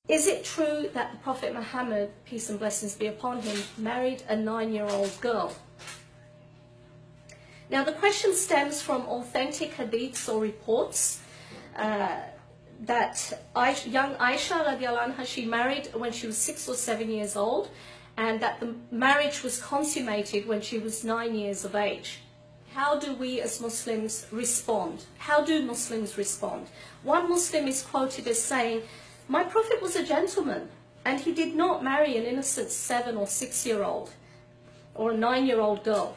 Is it true that the Prophet Muhammad, peace and blessings be upon him, married a 9-year-old girl? Now the question stems from authentic hadiths or reports that young Aisha radiallahu anha, she married when she was 6 or 7 years old, and that the marriage was consummated when she was 9 years of age. How do we as Muslims respond? How do Muslims respond? One Muslim is quoted as saying, "My Prophet was a gentleman and he did not marry an innocent 7 or 6-year-old or a 9-year-old girl."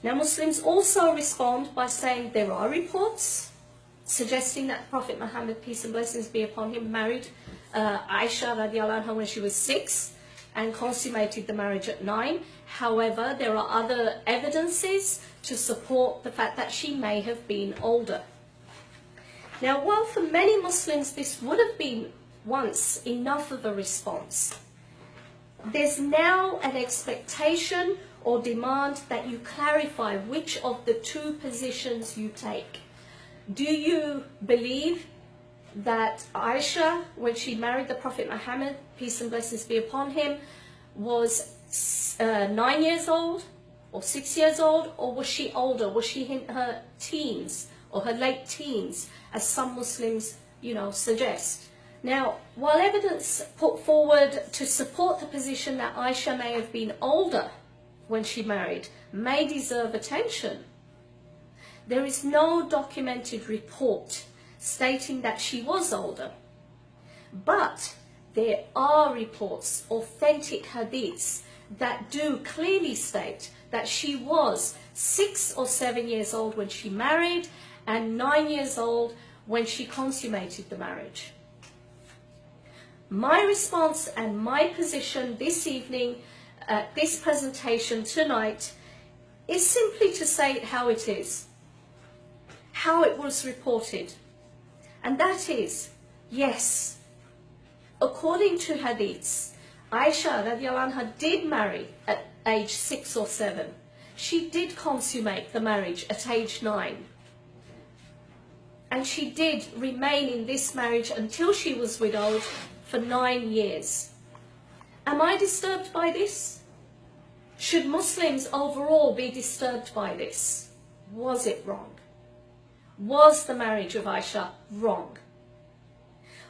Now Muslims also respond by saying there are reports suggesting that Prophet Muhammad, peace and blessings be upon him, married Aisha radiallahu anha when she was 6 and consummated the marriage at 9. However, there are other evidences to support the fact that she may have been older. Now, while for many Muslims this would have been once enough of a response, there's now an expectation or demand that you clarify which of the two positions you take. Do you believe that Aisha, when she married the Prophet Muhammad, peace and blessings be upon him, was 9 years old or 6 years old, or was she older? Was she in her teens or her late teens, as some Muslims, suggest? Now, while evidence put forward to support the position that Aisha may have been older when she married may deserve attention, there is no documented report stating that she was older. But there are reports, authentic hadiths, that do clearly state that she was 6 or 7 years old when she married and 9 years old when she consummated the marriage. My response and my position this evening at this presentation tonight is simply to say it how it is, how it was reported. And that is, yes, according to hadiths, Aisha radiallahu anha did marry at age 6 or 7. She did consummate the marriage at age 9. And she did remain in this marriage until she was widowed for 9 years. Am I disturbed by this? Should Muslims overall be disturbed by this? Was it wrong? Was the marriage of Aisha wrong?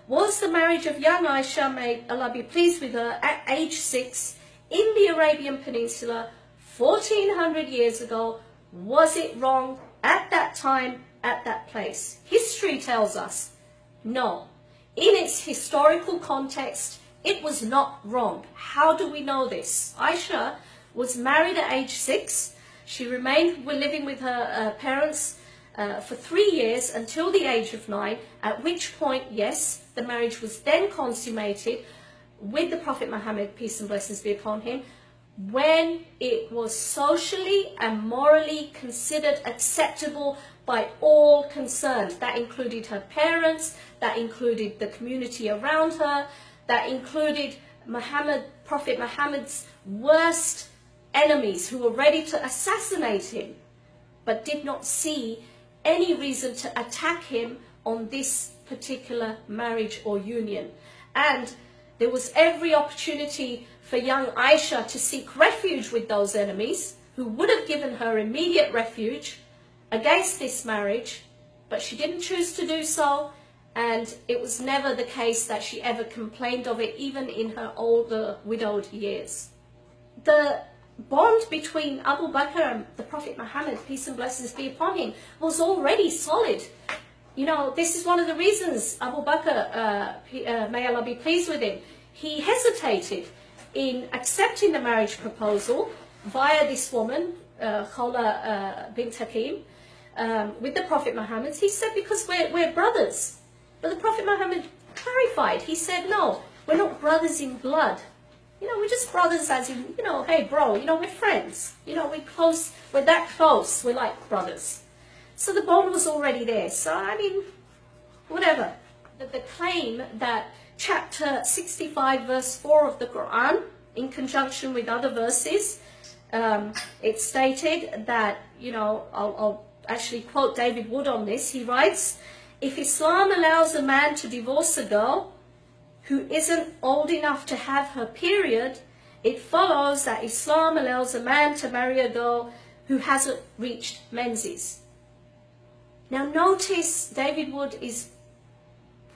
Was the marriage of young Aisha, may Allah be pleased with her, at age 6 in the Arabian Peninsula 1400 years ago, was it wrong at that time, at that place? History tells us no. In its historical context, it was not wrong. How do we know this? Aisha was married at age 6. She remained living with her parents for 3 years until the age of 9, at which point, yes, the marriage was then consummated with the Prophet Muhammad, peace and blessings be upon him, when it was socially and morally considered acceptable by all concerned. That included her parents, that included the community around her, that included Prophet Muhammad's worst enemies who were ready to assassinate him, but did not see any reason to attack him on this particular marriage or union. And there was every opportunity for young Aisha to seek refuge with those enemies who would have given her immediate refuge against this marriage, but she didn't choose to do so, and it was never the case that she ever complained of it, even in her older widowed years. The bond between Abu Bakr and the Prophet Muhammad, peace and blessings be upon him, was already solid. This is one of the reasons Abu Bakr, may Allah be pleased with him, he hesitated in accepting the marriage proposal via this woman, Khawla bint Hakim, with the Prophet Muhammad. He said, because we're brothers. But the Prophet Muhammad clarified. He said, no, we're not brothers in blood. We're just brothers as in, hey bro, we're friends. We're close, we're that close, we're like brothers. So the bond was already there. So, whatever. The claim that chapter 65 verse 4 of the Quran, in conjunction with other verses, it stated that, I'll actually quote David Wood on this. He writes, if Islam allows a man to divorce a girl who isn't old enough to have her period, it follows that Islam allows a man to marry a girl who hasn't reached menses. Now notice David Wood is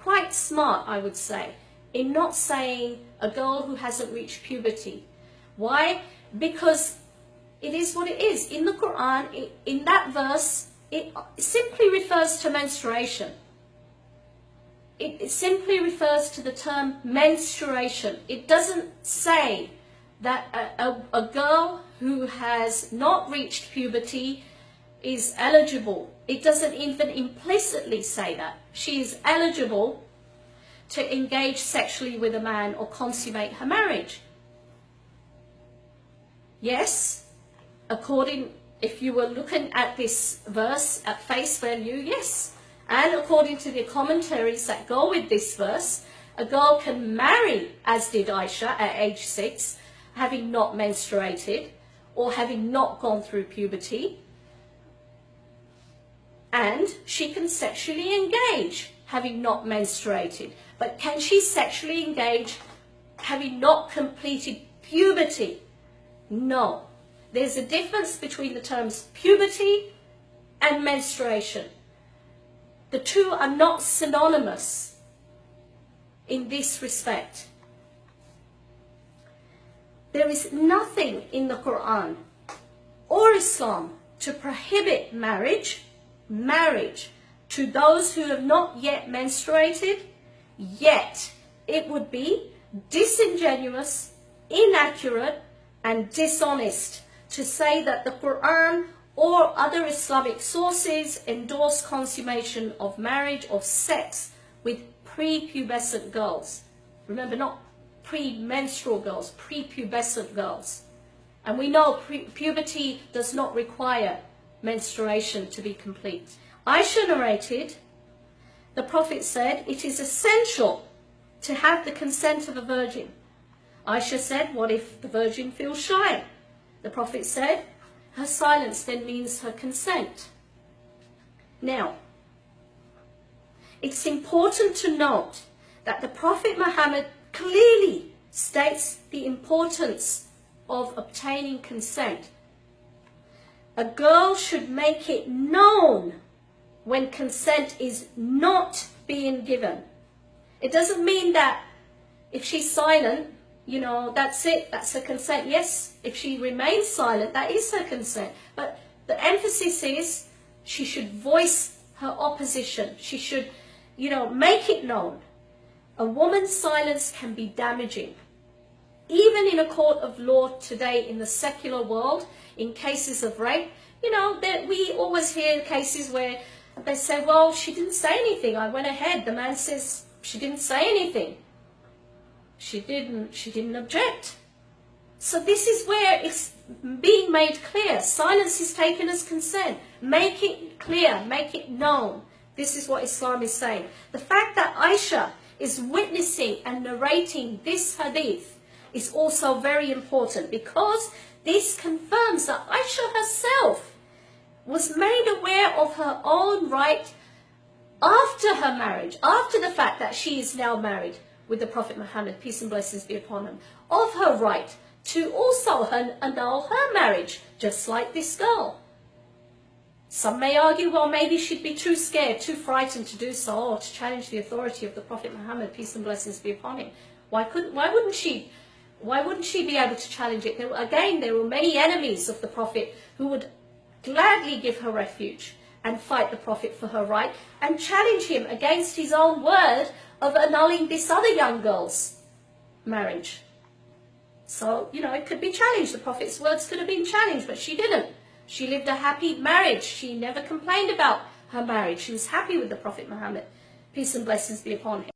quite smart, I would say, in not saying a girl who hasn't reached puberty. Why? Because it is what it is. In the Quran, in that verse, it simply refers to menstruation. It simply refers to the term menstruation. It doesn't say that a girl who has not reached puberty is eligible. It doesn't even implicitly say that. She is eligible to engage sexually with a man or consummate her marriage. Yes, if you were looking at this verse at face value, yes. And according to the commentaries that go with this verse, a girl can marry, as did Aisha at age 6, having not menstruated or having not gone through puberty. And she can sexually engage having not menstruated. But can she sexually engage having not completed puberty? No. There's a difference between the terms puberty and menstruation. The two are not synonymous in this respect. There is nothing in the Quran or Islam to prohibit marriage to those who have not yet menstruated, yet it would be disingenuous, inaccurate, and dishonest to say that the Quran or other Islamic sources endorse consummation of marriage or sex with prepubescent girls. Remember, not premenstrual girls, prepubescent girls. And we know puberty does not require menstruation to be complete. Aisha narrated, the Prophet said, it is essential to have the consent of a virgin. Aisha said, what if the virgin feels shy? The Prophet said, her silence then means her consent. Now, it's important to note that the Prophet Muhammad clearly states the importance of obtaining consent. A girl should make it known when consent is not being given. It doesn't mean that if she's silent, you know, that's it, that's her consent. Yes, if she remains silent, that is her consent. But the emphasis is she should voice her opposition. She should, you know, make it known. A woman's silence can be damaging. Even in a court of law today in the secular world, in cases of rape, you know, we always hear cases where they say, well, she didn't say anything. I went ahead. The man says she didn't say anything. She didn't object. So this is where it's being made clear. Silence is taken as consent. Make it clear, make it known. This is what Islam is saying. The fact that Aisha is witnessing and narrating this hadith is also very important, because this confirms that Aisha herself was made aware of her own right after her marriage, after the fact that she is now married with the Prophet Muhammad, peace and blessings be upon him, of her right to also annul her marriage, just like this girl. Some may argue, well, maybe she'd be too scared, too frightened to do so, or to challenge the authority of the Prophet Muhammad, peace and blessings be upon him. Why wouldn't she be able to challenge it? There were many enemies of the Prophet who would gladly give her refuge and fight the Prophet for her right and challenge him against his own word of annulling this other young girl's marriage. So, you know, it could be challenged. The Prophet's words could have been challenged, but she didn't. She lived a happy marriage. She never complained about her marriage. She was happy with the Prophet Muhammad. Peace and blessings be upon him.